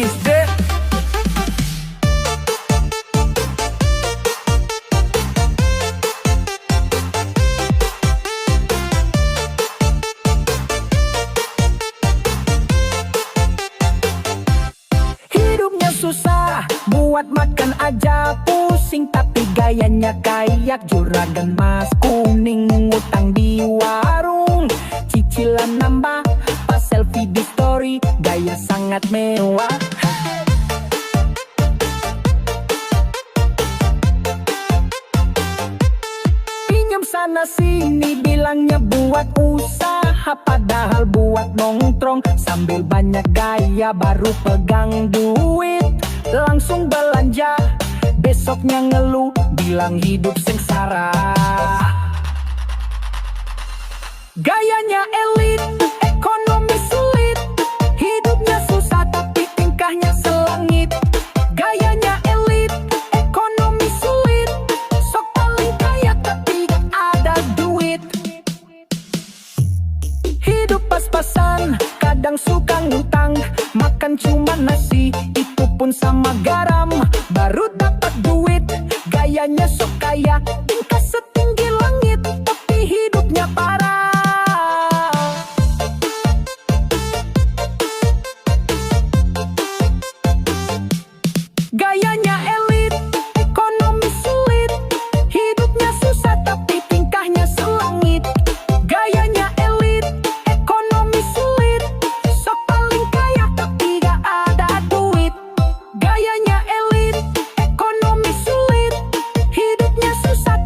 is dead. Hidupnya susah, buat makan aja pusing. Tapi gayanya kayak juragan Mas Kuning. Ngutang di warung, cicilan nambah, pas selfie di story, gaya sangat mewah. Pinjam sana sini, bilangnya buat usaha, padahal buat nongkrong sambil banyak gaya. Baru pegang duit, langsung belanja, besoknya ngeluh, bilang hidup sengsara. Gayanya elit, ekonomi sulit, hidupnya susah tapi tingkahnya selangit. Gayanya elit, ekonomi sulit, sok paling kaya tapi ada duit. Hidup pas-pasan, kadang suka ngutang, makan cuma nasi, itu pun sama garam. Baru dapat duit, gayanya sok kaya, tingkah setinggi langit, tapi hidupnya parah. Gayanya elit, ekonomi sulit, hidupnya susah tapi tingkahnya selangit. Gayanya elit, ekonomi sulit, sok paling kaya tapi gak ada duit. Gayanya elit, ekonomi sulit, hidupnya susah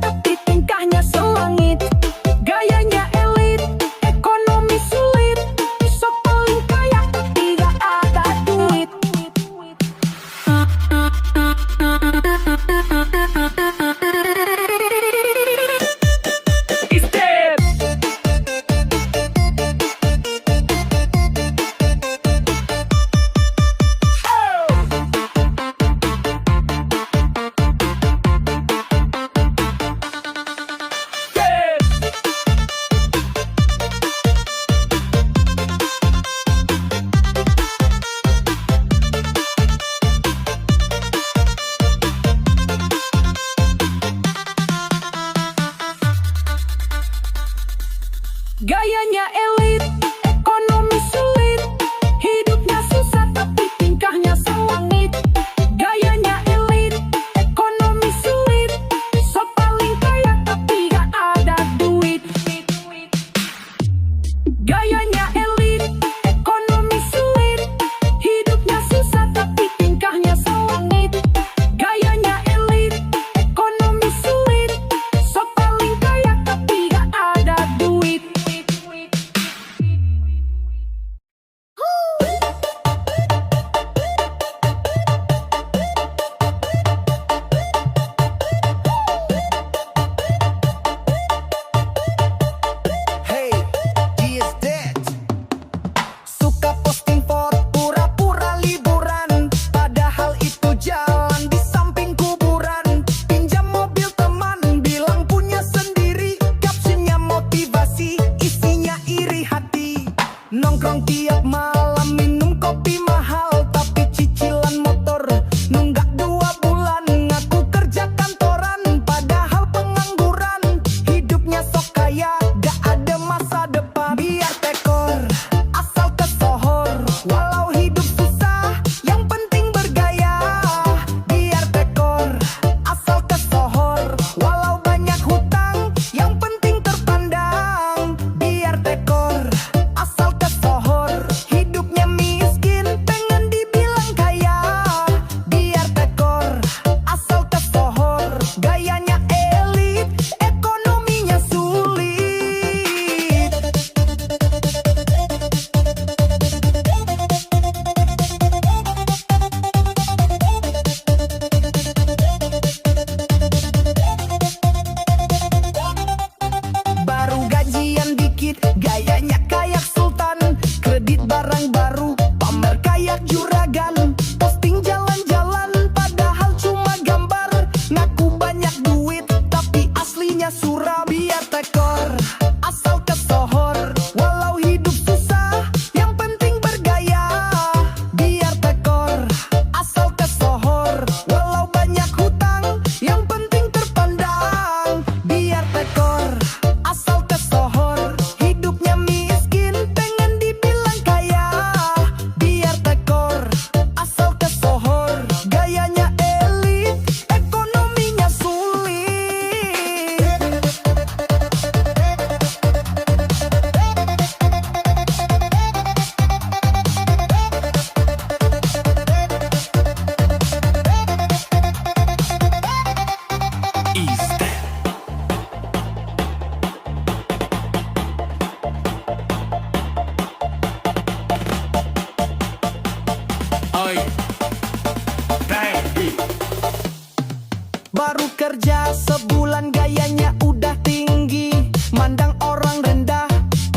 Baru kerja sebulan gayanya udah tinggi, mandang orang rendah,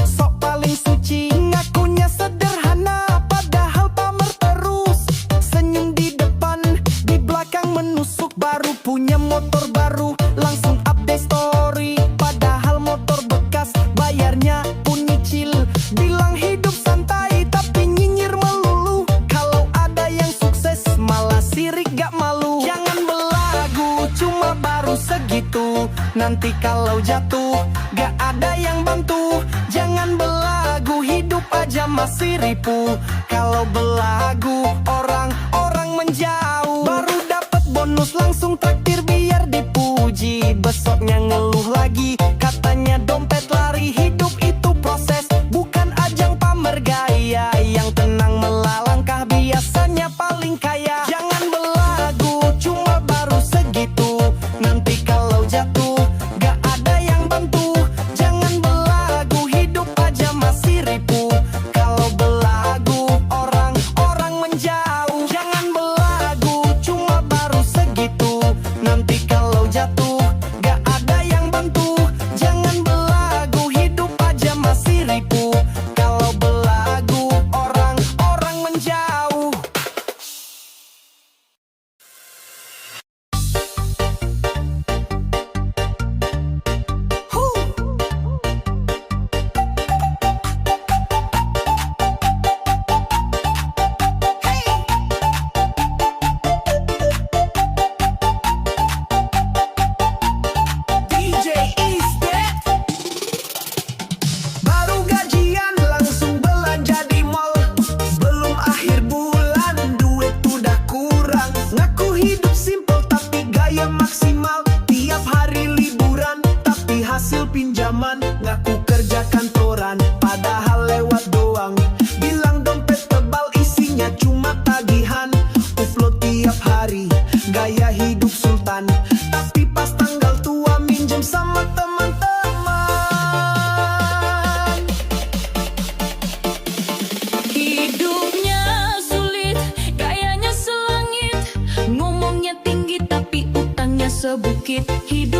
sok paling suci. Ngakunya sederhana padahal pamer terus, senyum di depan, di belakang menusuk. Baru punya motor baru, langsung update story, padahal motor bekas, bayarnya pun nyicil. Bilang hidup santai tapi nyinyir melulu, kalau ada yang sukses malah sirik gak malu. Jangan belagu cuma baru segitu, nanti kalau jatuh gak ada yang bantu. Jangan belagu, hidup aja masih ripuh, kalau belagu orang-orang menjauh. Baru dapat bonus langsung traktir biar dipuji, besoknya ngeluh lagi katanya dompet lari. Hidup itu proses, bukan ajang pamer gaya, yang tenang melalangkah biasanya paling kaya. Jangan belagu cuma baru segitu, nanti kalau jatuh gak ada yang bantu. Jangan belagu, hidup aja masih ripuh, kalau belagu orang-orang menjauh. Jangan belagu cuma baru segitu, nanti kalau jatuh gak ada yang bantu. Jangan belagu, hidup aja masih ripuh, kalau belagu orang-orang menjauh. DJ is dead. Baru gajian langsung belanja di mall, belum akhir bulan duit udah kurang. Ngaku hidup simple tapi gaya maksimal, tiap hari liburan tapi hasil pinjaman. Ngaku kerja kantoran padahal lewat doang, bilang dompet tebal isinya cuma tagihan. Upload tiap hari gaya hidup sultan, tapi pas tanggal tua minjem sama teman-teman. Hidupnya sulit, gayanya selangit, ngomongnya tinggi tapi utangnya sebukit. Hidup